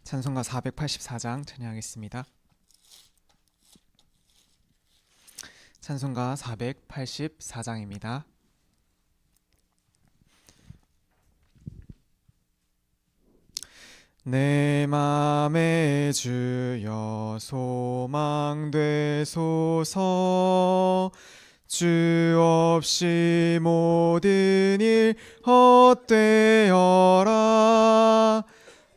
찬송가 484장 찬양하겠습니다. 찬송가 484장입니다. 내 맘에 주여 소망되소서. 주 없이 모든 일 헛되어라.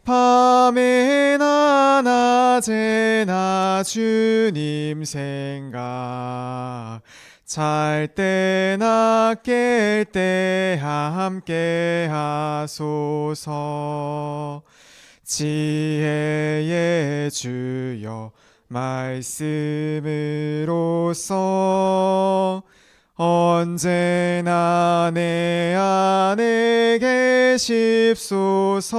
밤에나 낮에나 주님 생각, 잘 때나 깰 때 함께 하소서. 지혜의 주여 말씀으로써 언제나 내 안에 계십소서.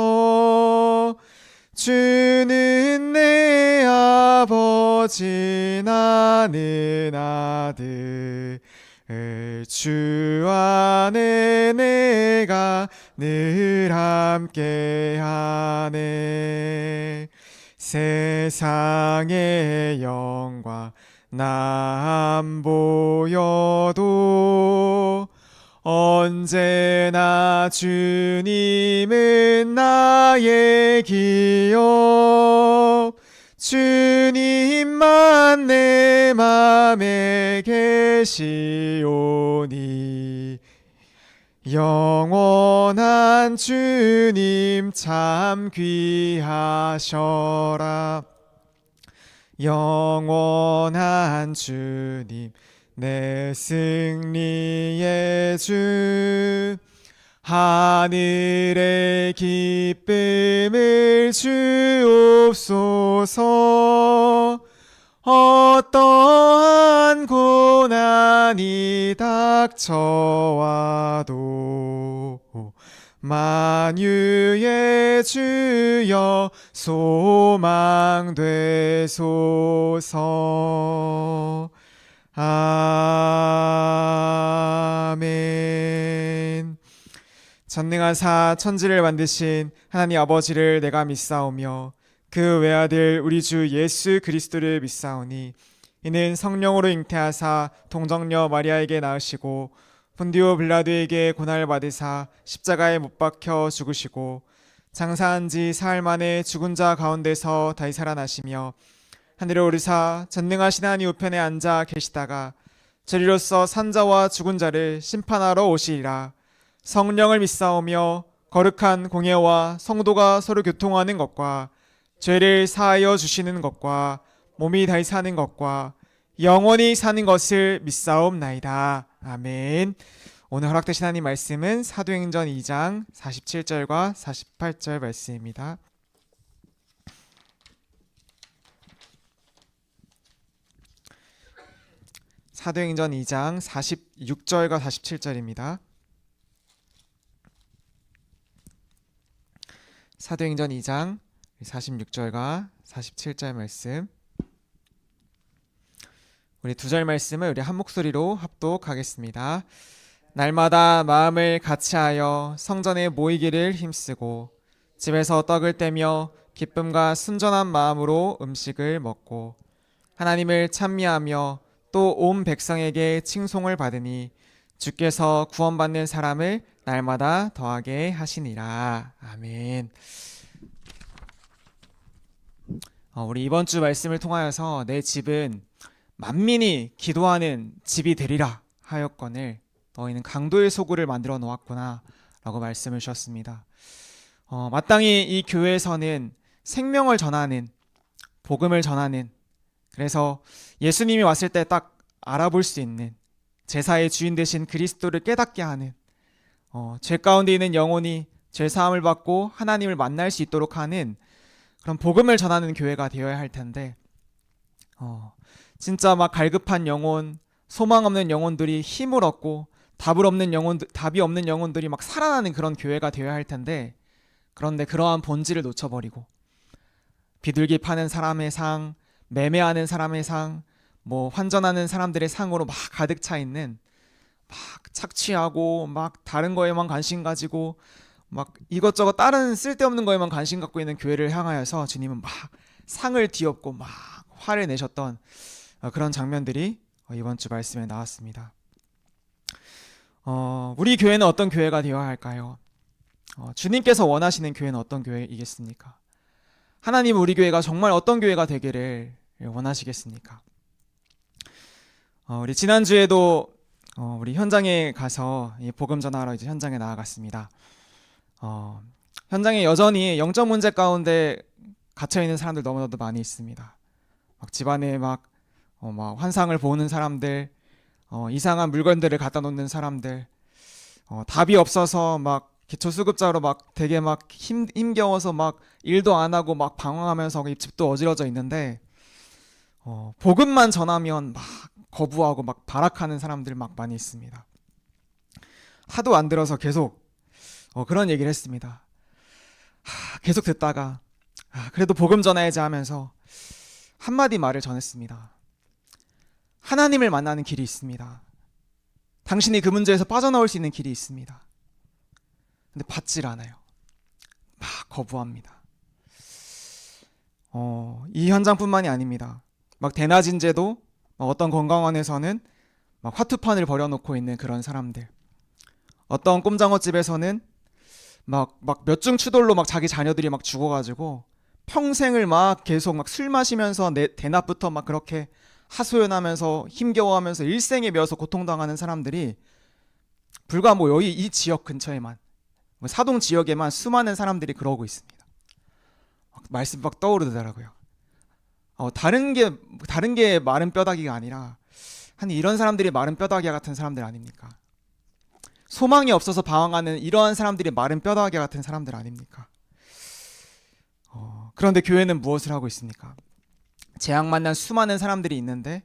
주는 내 아버지 나는 아들, 주 안에 내가 늘 함께하네. 세상의 영광 나 안 보여도 언제나 주님은 나의 기업. 주님만 내 맘에 계시오니 영원한 주님 참 귀하셔라. 영원한 주님 내 승리의 주, 하늘의 기쁨을 주옵소서. 어떠한 고난이 닥쳐와도 만유의 주여 소망되소서. 아멘. 전능한 사 천지를 만드신 하나님 아버지를 내가 믿사오며 그 외아들 우리 주 예수 그리스도를 믿사오니 이는 성령으로 잉태하사 동정녀 마리아에게 낳으시고 본디오 빌라도에게 고난을 받으사 십자가에 못 박혀 죽으시고 장사한 지 사흘 만에 죽은 자 가운데서 다시 살아나시며 하늘에 오르사 전능하신 하나님 우편에 앉아 계시다가 저리로서 산자와 죽은 자를 심판하러 오시리라. 성령을 믿사오며 거룩한 공예와 성도가 서로 교통하는 것과 죄를 사하여 주시는 것과 몸이 다시 사는 것과 영원히 사는 것을 믿사옵나이다. 아멘. 오늘 허락되신 하나님 말씀은 사도행전 2장 47절과 48절 말씀입니다. 사도행전 2장 46절과 47절입니다. 사도행전 2장 46절과 47절 말씀, 우리 두 절 말씀을 우리 한 목소리로 합독하겠습니다. 날마다 마음을 같이하여 성전에 모이기를 힘쓰고 집에서 떡을 떼며 기쁨과 순전한 마음으로 음식을 먹고 하나님을 찬미하며 또 온 백성에게 칭송을 받으니 주께서 구원받는 사람을 날마다 더하게 하시니라. 아멘. 우리 이번 주 말씀을 통하여서 내 집은 만민이 기도하는 집이 되리라 하였거늘 너희는 강도의 소굴을 만들어 놓았구나 라고 말씀을 주셨습니다. 마땅히 이 교회에서는 생명을 전하는, 복음을 전하는, 그래서 예수님이 왔을 때 딱 알아볼 수 있는, 제사의 주인 되신 그리스도를 깨닫게 하는, 죄 가운데 있는 영혼이 죄 사함을 받고 하나님을 만날 수 있도록 하는 그런 복음을 전하는 교회가 되어야 할 텐데, 진짜 막 갈급한 영혼, 소망 없는 영혼들이 힘을 얻고 답이 없는 영혼들이 막 살아나는 그런 교회가 되어야 할 텐데, 그런데 그러한 본질을 놓쳐버리고 비둘기 파는 사람의 상, 매매하는 사람의 상, 환전하는 사람들의 상으로 막 가득 차 있는, 막 착취하고 막 다른 거에만 관심 가지고 막 이것저것 다른 쓸데없는 거에만 관심 갖고 있는 교회를 향하여서 주님은 막 상을 뒤엎고 막 화를 내셨던 그런 장면들이 이번 주 말씀에 나왔습니다. 우리 교회는 어떤 교회가 되어야 할까요? 주님께서 원하시는 교회는 어떤 교회이겠습니까? 하나님은 우리 교회가 정말 어떤 교회가 되기를 원하시겠습니까? 우리 지난주에도 우리 현장에 가서 복음 전하러 이제 현장에 나아갔습니다. 현장에 여전히 영적 문제 가운데 갇혀 있는 사람들 너무나도 많이 있습니다. 막 집안에 막 환상을 보는 사람들, 이상한 물건들을 갖다 놓는 사람들, 답이 없어서 막 기초수급자로 막 되게 막 힘겨워서 막 일도 안 하고 막 방황하면서 집도 어지러져 있는데 복음만 전하면 막 거부하고 막 발악하는 사람들 막 많이 있습니다. 하도 안 들어서 계속 그런 얘기를 했습니다. 계속 듣다가 그래도 복음 전해야지 하면서 한마디 말을 전했습니다. 하나님을 만나는 길이 있습니다. 당신이 그 문제에서 빠져나올 수 있는 길이 있습니다. 근데 받질 않아요. 막 거부합니다. 이 현장뿐만이 아닙니다. 막 대낮인제도 어떤 건강원에서는 막 화투판을 벌여놓고 있는 그런 사람들, 어떤 꼼장어집에서는 막 몇 중 추돌로 막 자기 자녀들이 막 죽어가지고 평생을 막 계속 막 술 마시면서 대낮부터 막 그렇게 하소연하면서 힘겨워하면서 일생에 매어서 고통당하는 사람들이 불과 여기 이 지역 근처에만 사동 지역에만 수많은 사람들이 그러고 있습니다. 말씀 막 떠오르더라고요. 다른 게 마른 뼈다귀가 아니라 이런 사람들이 마른 뼈다귀 같은 사람들 아닙니까? 소망이 없어서 방황하는 이러한 사람들이 마른 뼈다귀 같은 사람들 아닙니까? 그런데 교회는 무엇을 하고 있습니까? 재앙 만난 수많은 사람들이 있는데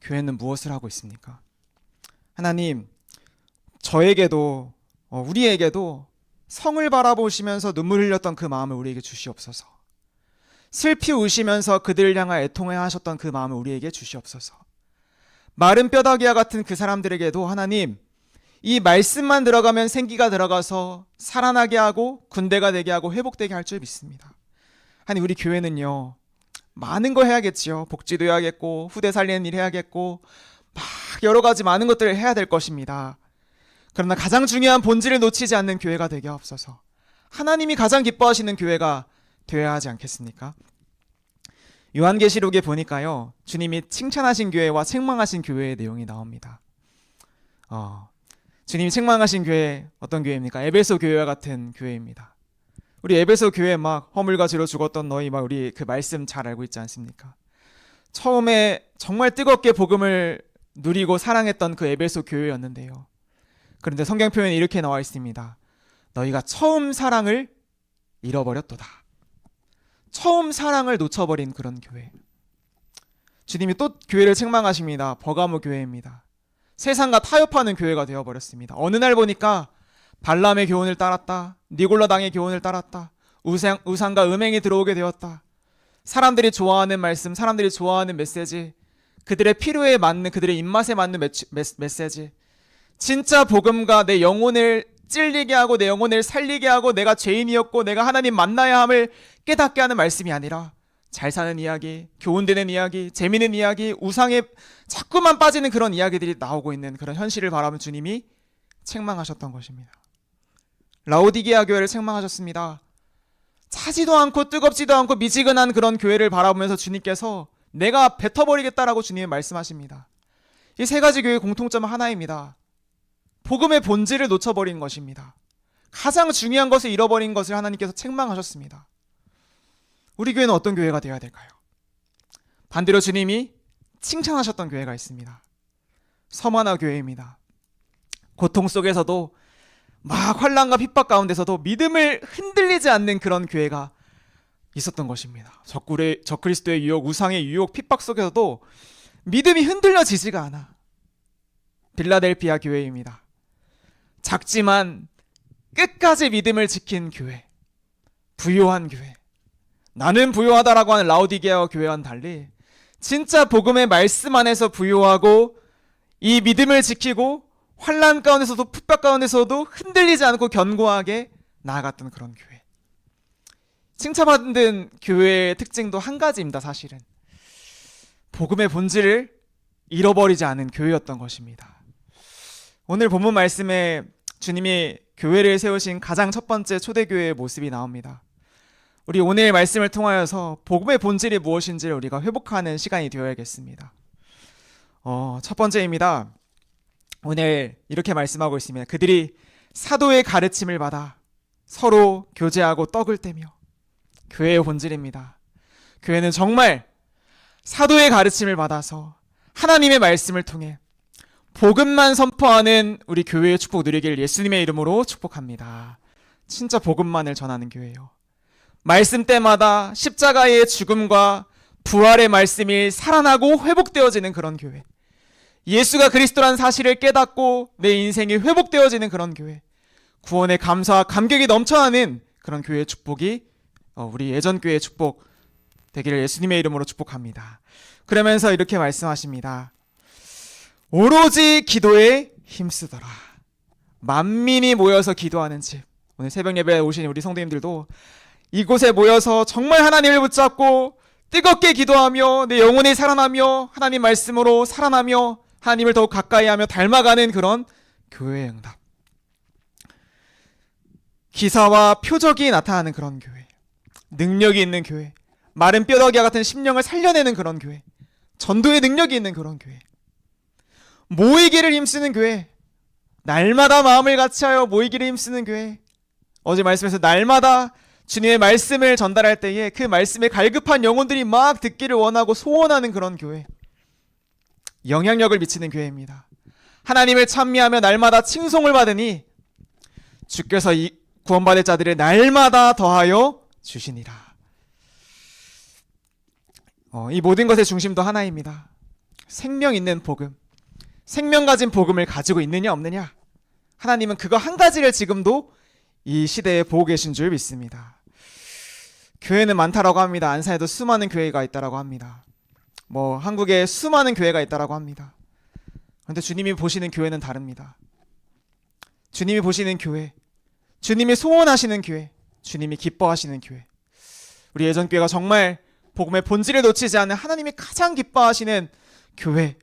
교회는 무엇을 하고 있습니까? 하나님, 저에게도 우리에게도 성을 바라보시면서 눈물 흘렸던 그 마음을 우리에게 주시옵소서. 슬피 우시면서 그들을 향하여 애통해 하셨던 그 마음을 우리에게 주시옵소서. 마른 뼈다귀와 같은 그 사람들에게도 하나님, 이 말씀만 들어가면 생기가 들어가서 살아나게 하고 군대가 되게 하고 회복되게 할 줄 믿습니다. 아니, 우리 교회는요, 많은 거 해야겠지요. 복지도 해야겠고 후대 살리는 일 해야겠고 막 여러 가지 많은 것들을 해야 될 것입니다. 그러나 가장 중요한 본질을 놓치지 않는 교회가 되게 하옵소서. 하나님이 가장 기뻐하시는 교회가 되어야 하지 않겠습니까? 요한계시록에 보니까요, 주님이 칭찬하신 교회와 책망하신 교회의 내용이 나옵니다. 주님이 책망하신 교회 어떤 교회입니까? 에베소 교회와 같은 교회입니다. 우리 에베소 교회 막 허물과 죄로 죽었던 너희 막 우리 그 말씀 잘 알고 있지 않습니까? 처음에 정말 뜨겁게 복음을 누리고 사랑했던 그 에베소 교회였는데요. 그런데 성경 표현에 이렇게 나와 있습니다. 너희가 처음 사랑을 잃어버렸도다. 처음 사랑을 놓쳐버린 그런 교회. 주님이 또 교회를 책망하십니다. 버가모 교회입니다. 세상과 타협하는 교회가 되어버렸습니다. 어느 날 보니까 발람의 교훈을 따랐다. 니골라당의 교훈을 따랐다. 우상과 음행이 들어오게 되었다. 사람들이 좋아하는 말씀, 사람들이 좋아하는 메시지, 그들의 필요에 맞는, 그들의 입맛에 맞는 메시지, 진짜 복음과 내 영혼을 찔리게 하고 내 영혼을 살리게 하고 내가 죄인이었고 내가 하나님 만나야 함을 깨닫게 하는 말씀이 아니라 잘 사는 이야기, 교훈되는 이야기, 재미있는 이야기, 우상에 자꾸만 빠지는 그런 이야기들이 나오고 있는 그런 현실을 바라보는 주님이 책망하셨던 것입니다. 라오디게아 교회를 책망하셨습니다. 차지도 않고 뜨겁지도 않고 미지근한 그런 교회를 바라보면서 주님께서 내가 뱉어버리겠다라고 주님이 말씀하십니다. 이 세 가지 교회의 공통점은 하나입니다. 복음의 본질을 놓쳐버린 것입니다. 가장 중요한 것을 잃어버린 것을 하나님께서 책망하셨습니다. 우리 교회는 어떤 교회가 되어야 될까요? 반대로 주님이 칭찬하셨던 교회가 있습니다. 서만화 교회입니다. 고통 속에서도 막 환난과 핍박 가운데서도 믿음을 흔들리지 않는 그런 교회가 있었던 것입니다. 적그리스도의 유혹, 우상의 유혹, 핍박 속에서도 믿음이 흔들려지지가 않아. 빌라델피아 교회입니다. 작지만 끝까지 믿음을 지킨 교회, 부요한 교회. 나는 부요하다라고 하는 라오디게아 교회와는 달리 진짜 복음의 말씀 안에서 부요하고 이 믿음을 지키고 환난 가운데서도 핍박 가운데서도 흔들리지 않고 견고하게 나아갔던 그런 교회. 칭찬받은 교회의 특징도 한 가지입니다. 사실은 복음의 본질을 잃어버리지 않은 교회였던 것입니다. 오늘 본문 말씀에 주님이 교회를 세우신 가장 첫 번째 초대교회의 모습이 나옵니다. 우리 오늘 말씀을 통하여서 복음의 본질이 무엇인지를 우리가 회복하는 시간이 되어야겠습니다. 첫 번째입니다. 오늘 이렇게 말씀하고 있습니다. 그들이 사도의 가르침을 받아 서로 교제하고 떡을 떼며. 교회의 본질입니다. 교회는 정말 사도의 가르침을 받아서 하나님의 말씀을 통해 복음만 선포하는 우리 교회의 축복 누리기를 예수님의 이름으로 축복합니다. 진짜 복음만을 전하는 교회예요. 말씀 때마다 십자가의 죽음과 부활의 말씀이 살아나고 회복되어지는 그런 교회. 예수가 그리스도란 사실을 깨닫고 내 인생이 회복되어지는 그런 교회. 구원의 감사와 감격이 넘쳐나는 그런 교회의 축복이 우리 예전교회의 축복 되기를 예수님의 이름으로 축복합니다. 그러면서 이렇게 말씀하십니다. 오로지 기도에 힘쓰더라. 만민이 모여서 기도하는 집. 오늘 새벽 예배에 오신 우리 성도님들도 이곳에 모여서 정말 하나님을 붙잡고 뜨겁게 기도하며 내 영혼이 살아나며 하나님 말씀으로 살아나며 하나님을 더욱 가까이하며 닮아가는 그런 교회의 응답. 기사와 표적이 나타나는 그런 교회. 능력이 있는 교회. 마른 뼈다귀와 같은 심령을 살려내는 그런 교회. 전도의 능력이 있는 그런 교회. 모이기를 힘쓰는 교회. 날마다 마음을 같이하여 모이기를 힘쓰는 교회. 어제 말씀에서 날마다 주님의 말씀을 전달할 때에 그 말씀에 갈급한 영혼들이 막 듣기를 원하고 소원하는 그런 교회. 영향력을 미치는 교회입니다. 하나님을 찬미하며 날마다 칭송을 받으니 주께서 이 구원받을 자들을 날마다 더하여 주시니라. 이 모든 것의 중심도 하나입니다. 생명 있는 복음. 생명 가진 복음을 가지고 있느냐 없느냐. 하나님은 그거 한 가지를 지금도 이 시대에 보고 계신 줄 믿습니다. 교회는 많다라고 합니다. 안산에도 수많은 교회가 있다라고 합니다. 한국에 수많은 교회가 있다라고 합니다. 그런데 주님이 보시는 교회는 다릅니다. 주님이 보시는 교회, 주님이 소원하시는 교회, 주님이 기뻐하시는 교회. 우리 예전교회가 정말 복음의 본질을 놓치지 않는 하나님이 가장 기뻐하시는 교회.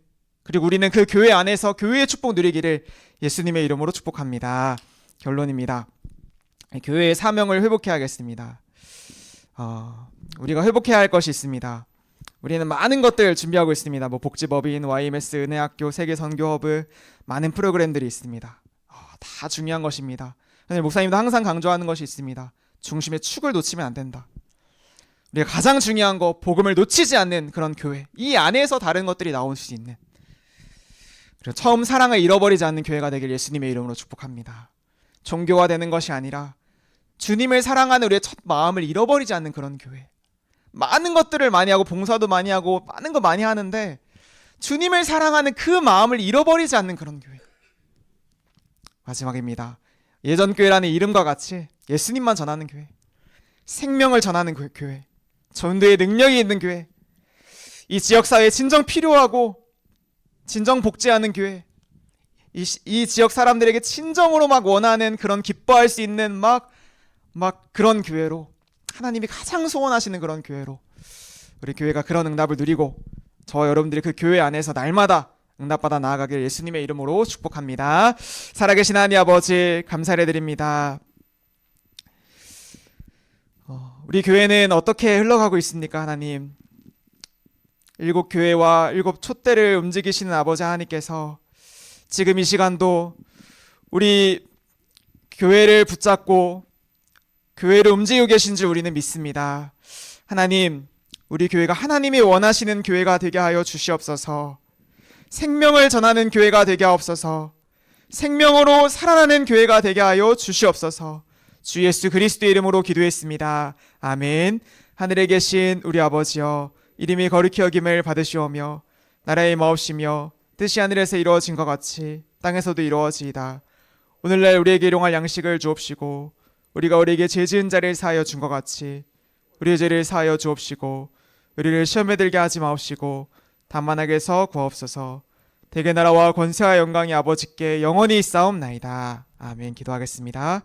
그리고 우리는 그 교회 안에서 교회의 축복 누리기를 예수님의 이름으로 축복합니다. 결론입니다. 교회의 사명을 회복해야겠습니다. 우리가 회복해야 할 것이 있습니다. 우리는 많은 것들 준비하고 있습니다. 복지법인, YMS, 은혜학교, 세계선교허브 많은 프로그램들이 있습니다. 다 중요한 것입니다. 목사님도 항상 강조하는 것이 있습니다. 중심의 축을 놓치면 안 된다. 우리가 가장 중요한 거 복음을 놓치지 않는 그런 교회. 이 안에서 다른 것들이 나올 수 있는. 그리고 처음 사랑을 잃어버리지 않는 교회가 되길 예수님의 이름으로 축복합니다. 종교화되는 것이 아니라 주님을 사랑하는 우리의 첫 마음을 잃어버리지 않는 그런 교회. 많은 것들을 많이 하고 봉사도 많이 하고 많은 거 많이 하는데 주님을 사랑하는 그 마음을 잃어버리지 않는 그런 교회. 마지막입니다. 예전교회라는 이름과 같이 예수님만 전하는 교회. 생명을 전하는 교회. 전도의 능력이 있는 교회. 이 지역사회에 진정 필요하고 진정 복제하는 교회. 이 지역 사람들에게 친정으로 막 원하는 그런 기뻐할 수 있는 막 그런 교회로, 하나님이 가장 소원하시는 그런 교회로 우리 교회가 그런 응답을 누리고 저와 여러분들이 그 교회 안에서 날마다 응답받아 나아가길 예수님의 이름으로 축복합니다. 살아계신 하나님 아버지 감사를 드립니다. 우리 교회는 어떻게 흘러가고 있습니까? 하나님, 7교회와 7촛대를 움직이시는 아버지 하나님께서 지금 이 시간도 우리 교회를 붙잡고 교회를 움직이고 계신 줄 우리는 믿습니다. 하나님, 우리 교회가 하나님이 원하시는 교회가 되게 하여 주시옵소서. 생명을 전하는 교회가 되게 하옵소서. 생명으로 살아나는 교회가 되게 하여 주시옵소서. 주 예수 그리스도의 이름으로 기도했습니다. 아멘. 하늘에 계신 우리 아버지여, 이름이 거룩히 여김을 받으시오며 나라의 마옵시며 뜻이 하늘에서 이루어진 것 같이 땅에서도 이루어지이다. 오늘날 우리에게 일용할 양식을 주옵시고 우리가 우리에게 죄 지은 자를 사하여 준 것 같이 우리의 죄를 사하여 주옵시고 우리를 시험에 들게 하지 마옵시고 다만 악에서 구하옵소서. 대개 나라와 권세와 영광이 아버지께 영원히 있사옵나이다. 아멘. 기도하겠습니다.